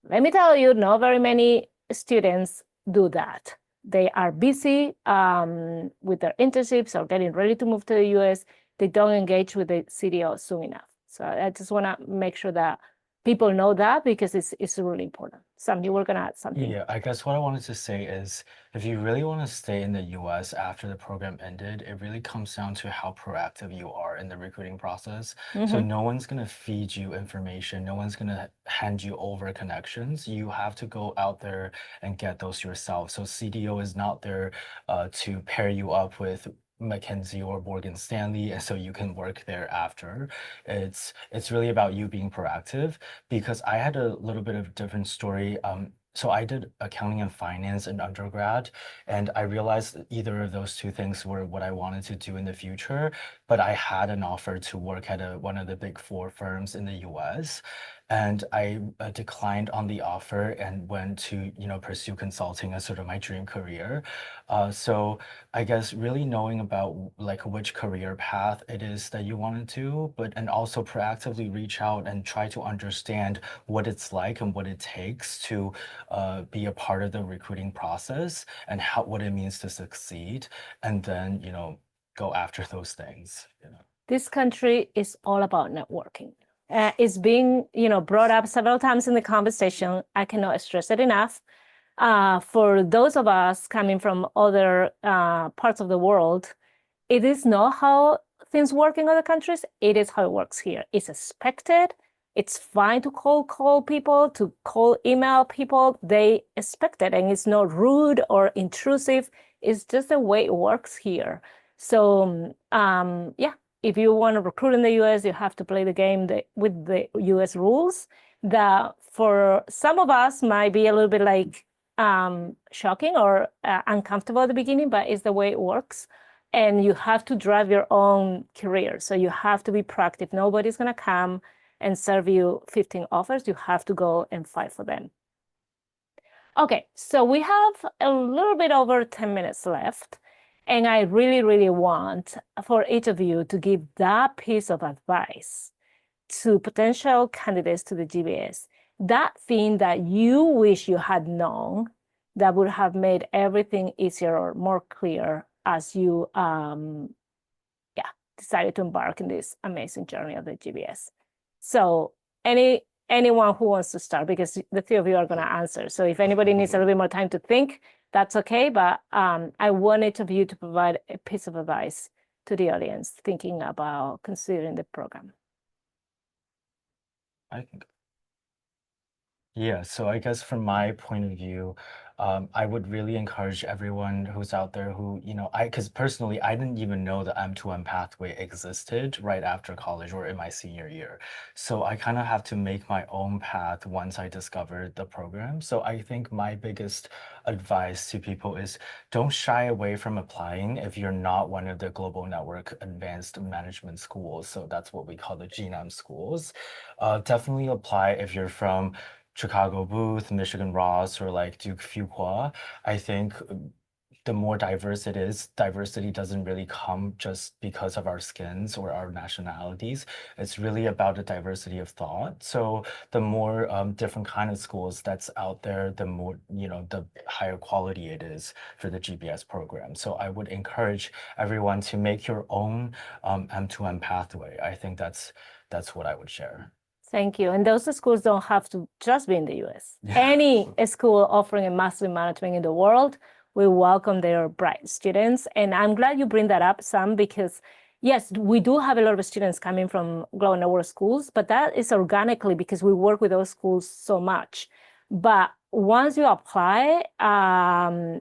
let me tell you, not very many students do that. They are busy with their internships or getting ready to move to the US. They don't engage with the CDO soon enough. So I just want to make sure that people know that, because it's really important. Sam, you were going to add something. Yeah, I guess what I wanted to say is, if you really want to stay in the US after the program ended, it really comes down to how proactive you are in the recruiting process. So no one's going to feed you information. No one's going to hand you over connections. You have to go out there and get those yourself. So CDO is not there to pair you up with McKinsey or Morgan Stanley, and so you can work there after. It's really about you being proactive, because I had a little bit of different story. So I did accounting and finance in undergrad, and I realized that either of those two things were what I wanted to do in the future. But I had an offer to work at one of the big four firms in the US, and I declined on the offer and went to pursue consulting as sort of my dream career. So I guess really knowing about like which career path it is that you want to do, and also proactively reach out and try to understand what it's like and what it takes to be a part of the recruiting process, and what it means to succeed, and then go after those things. This country is all about networking. It's being brought up several times in the conversation. I cannot stress it enough. For those of us coming from other parts of the world, it is not how things work in other countries. It is how it works here. It's expected. It's fine to call people, to email people. They expect it, and it's not rude or intrusive. It's just the way it works here. So yeah, if you want to recruit in the US, you have to play the game with the US rules that for some of us might be a little bit like shocking or uncomfortable at the beginning, but it's the way it works. And you have to drive your own career. So you have to be proactive. Nobody's going to come and serve you 15 offers. You have to go and fight for them. Okay, so we have a little bit over 10 minutes left. And I really, really want for each of you to give that piece of advice to potential candidates to the GBS, that thing that you wish you had known that would have made everything easier or more clear as you decided to embark in this amazing journey of the GBS. So anyone who wants to start, because the three of you are going to answer. So if anybody needs a little bit more time to think, that's okay. But I want each of you to provide a piece of advice to the audience thinking about considering the program. I think. Yeah, so I guess from my point of view, I would really encourage everyone who's out there who, because personally, I didn't even know the M2M pathway existed right after college or in my senior year. So I kind of have to make my own path once I discovered the program. So I think my biggest advice to people is don't shy away from applying if you're not one of the Global Network Advanced Management schools. So that's what we call the GNAM schools. Definitely apply if you're from Chicago Booth, Michigan Ross, or like Duke Fuqua. I think the more diverse it is, diversity doesn't really come just because of our skins or our nationalities. It's really about the diversity of thought. So the more different kind of schools that's out there, the more, the higher quality it is for the GBS program. So I would encourage everyone to make your own M2M pathway. I think that's what I would share. Thank you. And those schools don't have to just be in the US. Yeah. Any school offering a master in management in the world, we welcome their bright students. And I'm glad you bring that up, Sam, because yes, we do have a lot of students coming from Global Network schools, but that is organically because we work with those schools so much. But once you apply,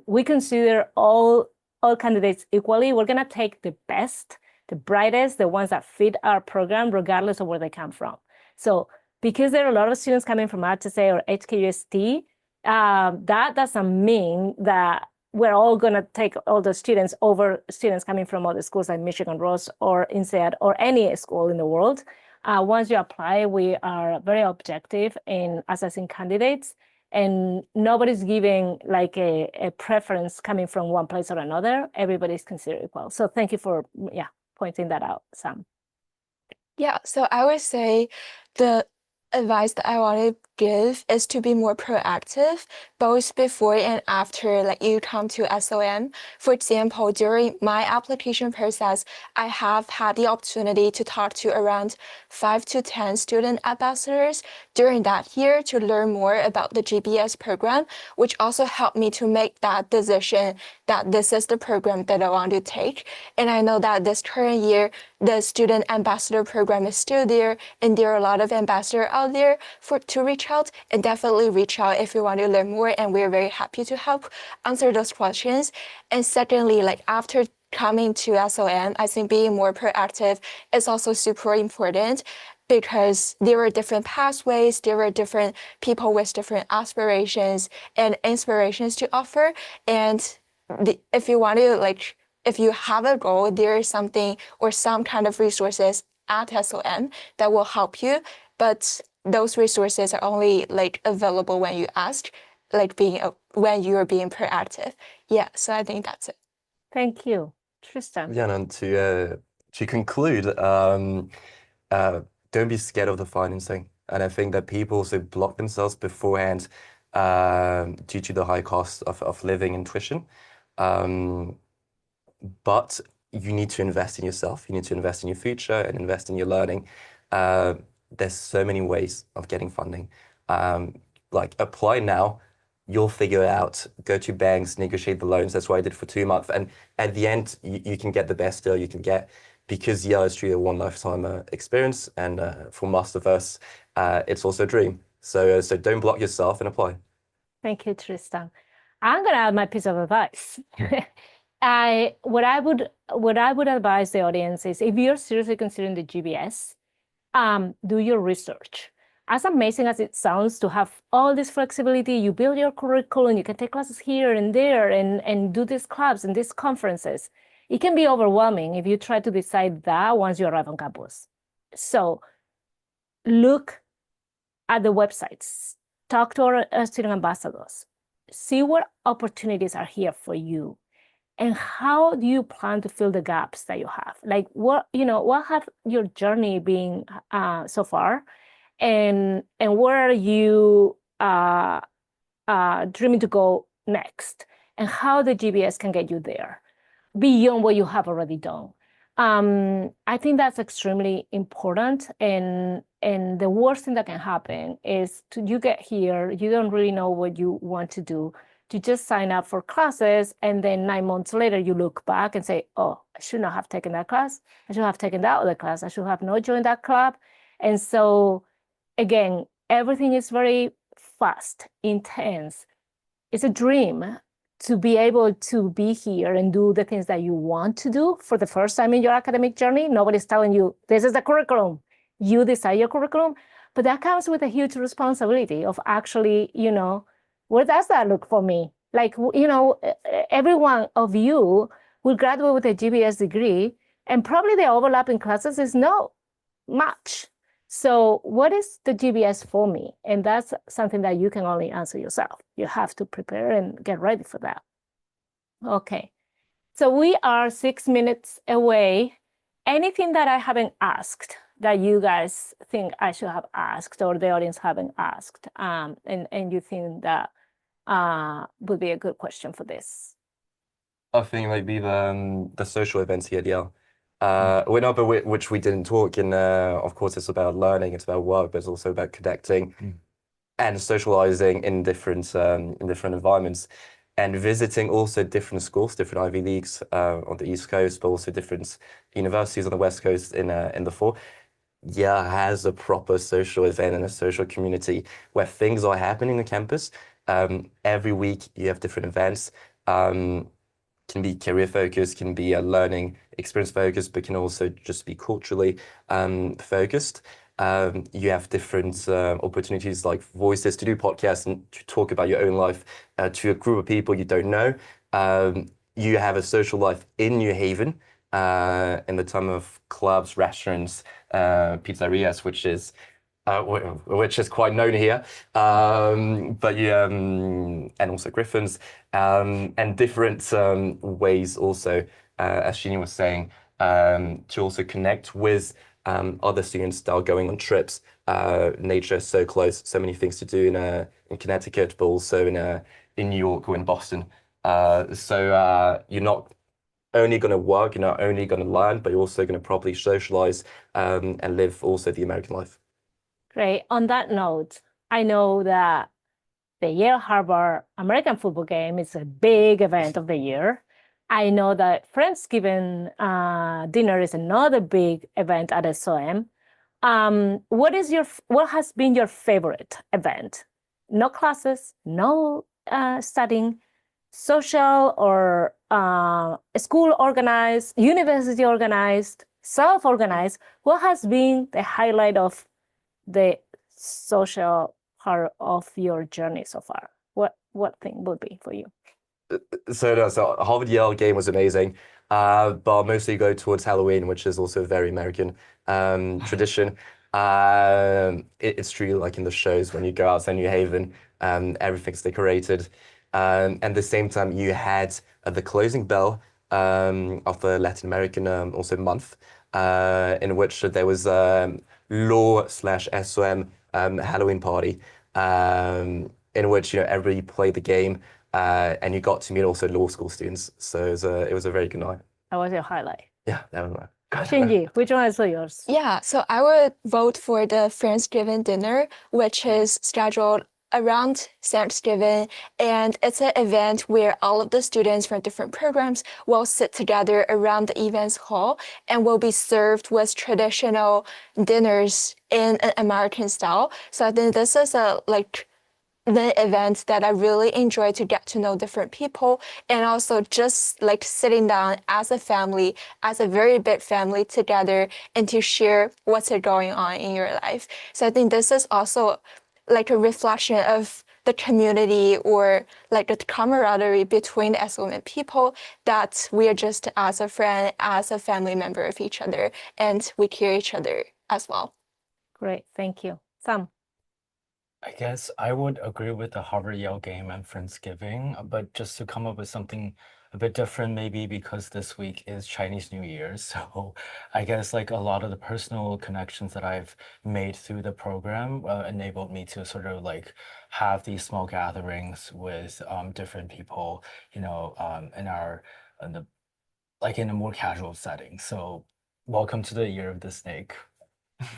we consider all candidates equally. We're going to take the best, the brightest, the ones that fit our program, regardless of where they come from. So because there are a lot of students coming from HSA or HKUST, that doesn't mean that we're all going to take all the students over students coming from other schools like Michigan Ross or INSEAD or any school in the world. Once you apply, we are very objective in assessing candidates, and nobody's giving like a preference coming from one place or another. Everybody's considered equal. So thank you for pointing that out, Sam. Yeah, so I would say the advice that I want to give is to be more proactive, both before and after like you come to SOM. For example, during my application process, I have had the opportunity to talk to around 5 to 10 student ambassadors during that year to learn more about the GBS program, which also helped me to make that decision that this is the program that I want to take. And I know that this current year, the student ambassador program is still there, and there are a lot of ambassadors out there to reach out, and definitely reach out if you want to learn more, and we're very happy to help answer those questions. And secondly, like after coming to SOM, I think being more proactive is also super important, because there are different pathways, there are different people with different aspirations and inspirations to offer. And if you want to like, if you have a goal, there is something or some kind of resources at SOM that will help you, but those resources are only like available when you ask, like when you're being proactive. Yeah, so I think that's it. Thank you. Tristan. Yeah, and to conclude, don't be scared of the financing. And I think that people also block themselves beforehand due to the high cost of living and tuition. But you need to invest in yourself. You need to invest in your future and invest in your learning. There's so many ways of getting funding. Like apply now, you'll figure it out. Go to banks, negotiate the loans. That's what I did for 2 months. And at the end, you can get the best deal you can get, because Yale is truly a one lifetime experience. And for most of us, it's also a dream. So don't block yourself and apply. Thank you, Tristan. I'm going to add my piece of advice. What I would advise the audience is, if you're seriously considering the GBS, do your research. As amazing as it sounds to have all this flexibility, you build your curriculum, you can take classes here and there and do these clubs and these conferences. It can be overwhelming if you try to decide that once you arrive on campus. So look at the websites, talk to our student ambassadors, see what opportunities are here for you. And how do you plan to fill the gaps that you have? Like what have your journey been so far? And where are you dreaming to go next? And how the GBS can get you there beyond what you have already done. I think that's extremely important. And the worst thing that can happen is you get here, you don't really know what you want to do. You just sign up for classes, and then 9 months later, you look back and say, oh, I should not have taken that class. I should have taken that other class. I should have not joined that club. And so, again, everything is very fast, intense. It's a dream to be able to be here and do the things that you want to do for the first time in your academic journey. Nobody's telling you, this is the curriculum. You decide your curriculum. But that comes with a huge responsibility of actually, where does that look for me? Like, every one of you will graduate with a GBS degree, and probably the overlap in classes is not much. So what is the GBS for me? And that's something that you can only answer yourself. You have to prepare and get ready for that. Okay, so we are 6 minutes away. Anything that I haven't asked that you guys think I should have asked, or the audience haven't asked, and you think that would be a good question for this? I think maybe the social events here at Yale. Well, no, but which we didn't talk in. Of course, it's about learning, it's about work, but it's also about connecting and socializing in different environments, and visiting also different schools, different Ivy Leagues on the East Coast, but also different universities on the West Coast in the fall. Yeah, has a proper social event and a social community where things are happening on campus. Every week you have different events. Can be career focused, can be a learning experience focused, but can also just be culturally focused. You have different opportunities like voices to do podcasts and to talk about your own life to a group of people you don't know. You have a social life in New Haven in the time of clubs, restaurants, pizzerias, which is quite known here, but yeah, and also Griffins, and different ways also, as Sheeny was saying, to also connect with other students that are going on trips. Nature is so close, so many things to do in Connecticut, but also in New York or in Boston. So you're not only going to work, you're not only going to learn, but you're also going to properly socialize and live also the American life. Great. On that note, I know that the Yale Harvard American football game is a big event of the year. I know that Friendsgiving dinner is another big event at SOM. What has been your favorite event? No classes, no studying, social or school organized, university organized, self-organized. What has been the highlight of the social part of your journey so far? What thing would be for you? So Harvard Yale game was amazing, but I'll mostly go towards Halloween, which is also a very American tradition. It's true, like in the shows when you go outside New Haven, everything's decorated. And at the same time, you had the closing bell of the Latin American also month, in which there was law/SOM Halloween party, in which everybody played the game, and you got to meet also law school students. So it was a very good night. That was your highlight. Yeah, that was Shinji, which one is yours? Yeah, so I would vote for the Friendsgiving dinner, which is scheduled around Thanksgiving, and it's an event where all of the students from different programs will sit together around the events hall and will be served with traditional dinners in an American style. So I think this is the event that I really enjoy to get to know different people, and also just like sitting down as a family, as a very big family together, and to share what's going on in your life. So I think this is also like a reflection of the community or like the camaraderie between the SOM people, that we are just as a friend, as a family member of each other, and we care each other as well. Great, thank you. Sam. I guess I would agree with the Harvard Yale game and Friendsgiving, but just to come up with something a bit different, maybe because this week is Chinese New Year. So I guess like a lot of the personal connections that I've made through the program enabled me to sort of like have these small gatherings with different people, in a more casual setting. So welcome to the year of the snake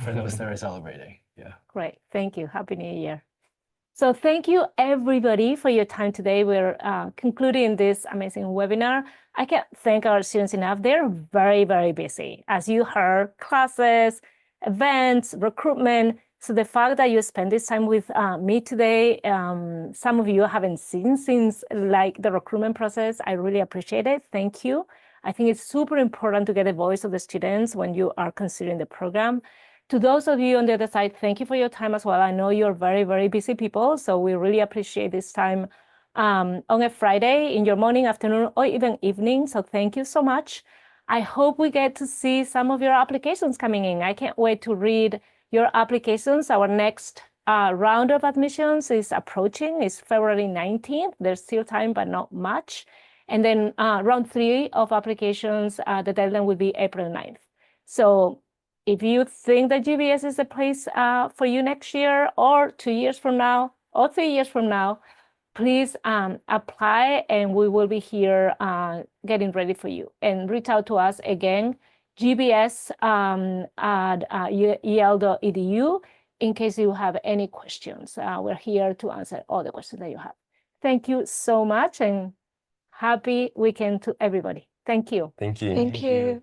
for those that are celebrating. Yeah. Great, thank you. Happy New Year. So thank you everybody for your time today. We're concluding this amazing webinar. I can't thank our students enough. They're very, very busy. As you heard, classes, events, recruitment. So the fact that you spend this time with me today, some of you haven't seen since like the recruitment process. I really appreciate it. Thank you. I think it's super important to get the voice of the students when you are considering the program. To those of you on the other side, thank you for your time as well. I know you're very, very busy people, so we really appreciate this time on a Friday in your morning, afternoon, or even evening. So thank you so much. I hope we get to see some of your applications coming in. I can't wait to read your applications. Our next round of admissions is approaching. It's February 19th. There's still time, but not much. And then round 3 of applications, the deadline will be April 9th. So if you think that GBS is the place for you next year or 2 years from now or 3 years from now, please apply, and we will be here getting ready for you. And reach out to us again GBS at yale.edu in case you have any questions. We're here to answer all the questions that you have. Thank you so much and happy weekend to everybody. Thank you. Thank you. Thank you.